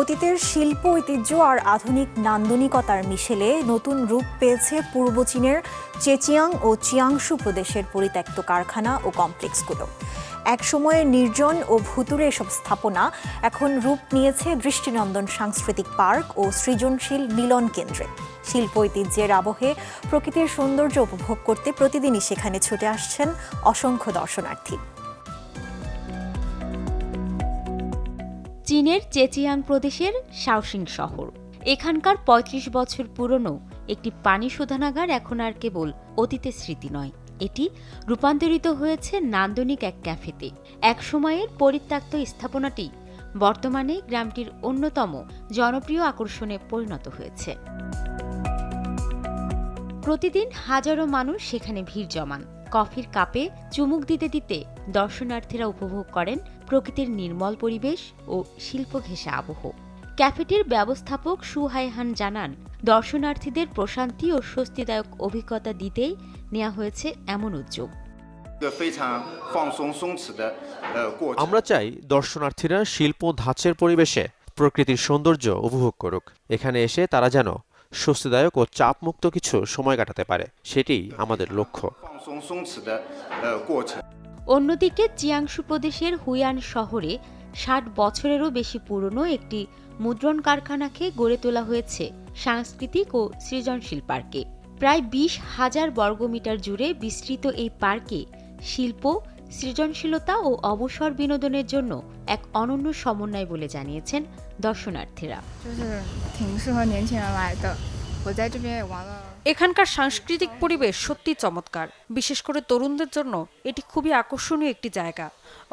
অতীতের শিল্প ঐতিহ্য আর আধুনিক নান্দনিকতার মিশেলে নতুন রূপ পেয়েছে পূর্ব চীনের চেচিয়াং ও চিয়াংশু প্রদেশের পরিত্যক্ত কারখানা ও কমপ্লেক্সগুলো। একসময়ে নির্জন ও ভুতুড়ে এসব স্থাপনা এখন রূপ নিয়েছে দৃষ্টিনন্দন সাংস্কৃতিক পার্ক ও সৃজনশীল মিলন কেন্দ্রে। শিল্প ঐতিহ্যের আবহে প্রকৃতির সৌন্দর্য উপভোগ করতে প্রতিদিনই সেখানে ছুটে আসছেন অসংখ্য দর্শনার্থী। চীনের চেচিয়াং প্রদেশের শাওশিং শহর। এখানকার ৩৫ বছর পুরনো একটি পানি শোধনাগার এখন আর কেবল অতীতের স্মৃতি নয়, এটি রূপান্তরিত হয়েছে নান্দনিক এক ক্যাফেতে। এক সময়ের পরিত্যক্ত স্থাপনাটি বর্তমানে গ্রামটির অন্যতম জনপ্রিয় আকর্ষণে পরিণত হয়েছে। প্রতিদিন হাজারো মানুষ সেখানে ভিড় জমান। কফির কাপে চুমুক দিতে দিতে দর্শনার্থীরা উপভোগ করেন প্রকৃতির নির্মল পরিবেশ ও শিল্প ঘেঁষা আবহ। ক্যাফেটির ব্যবস্থাপক সু হাইহান জানান, দর্শনার্থীদের প্রশান্তি ও স্বস্তিদায়ক অভিজ্ঞতা দিতেই নেওয়া হয়েছে এমন উদ্যোগ। আমরা চাই দর্শনার্থীরা শিল্প ধাঁচের পরিবেশে প্রকৃতির সৌন্দর্য উপভোগ করুক। এখানে এসে তারা যেন স্বস্তিদায়ক ও চাপমুক্ত কিছু সময় কাটাতে পারে, সেটিই আমাদের লক্ষ্য। অন্যদিকে চিয়াংশু প্রদেশের হুয়ান শহরে ৬০ বছরেরও বেশি পুরনো একটি মুদ্রণ কারখানাকে গড়ে তোলা হয়েছে সাংস্কৃতিক ও সৃজনশীল পার্কে। প্রায় ২০,০০০ বর্গমিটার জুড়ে বিস্তৃত এই পার্কে শিল্প, সৃজনশীলতা ও অবসর বিনোদনের জন্য এক অনন্য সমন্বয় বলে জানিয়েছেন দর্শনার্থীরা। এখানকার সাংস্কৃতিক পরিবেশ সত্যি চমৎকার। বিশেষ করে তরুণদের জন্য এটি খুবই আকর্ষণীয় একটি জায়গা।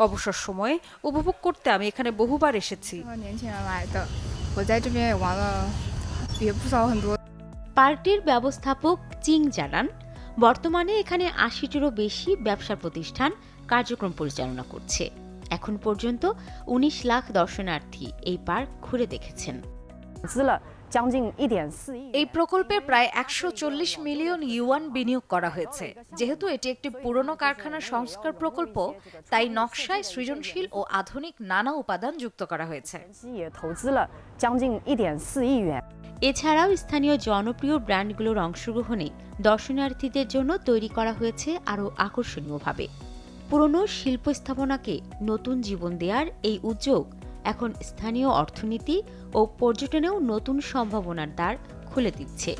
অবসর সময়ে উপভোগ করতে আমি এখানে বহুবার এসেছি। পার্কটির ব্যবস্থাপক চিং জানান, বর্তমানে এখানে ৮০টিরও বেশি ব্যবসা প্রতিষ্ঠান কার্যক্রম পরিচালনা করছে। এখন পর্যন্ত ১৯ লাখ দর্শনার্থী এই পার্ক ঘুরে দেখেছেন। এই প্রকল্পে প্রায় ১৪০ মিলিয়ন ইউয়ান বিনিয়োগ করা হয়েছে। যেহেতু এটি একটি পুরনো কারখানার সংস্কার প্রকল্প, তাই নকশায় সৃজনশীল ও আধুনিক নানা উপাদান যুক্ত করা হয়েছে। এছাড়াও স্থানীয় জনপ্রিয় ব্র্যান্ডগুলোর অংশগ্রহণে দর্শনার্থীদের জন্য তৈরি করা হয়েছে আরও আকর্ষণীয়ভাবে। পুরনো শিল্প স্থাপনাকে নতুন জীবন দেওয়ার এই উদ্যোগ এখন স্থানীয় অর্থনীতি ও পর্যটনেও নতুন সম্ভাবনার দ্বার খুলে দিচ্ছে।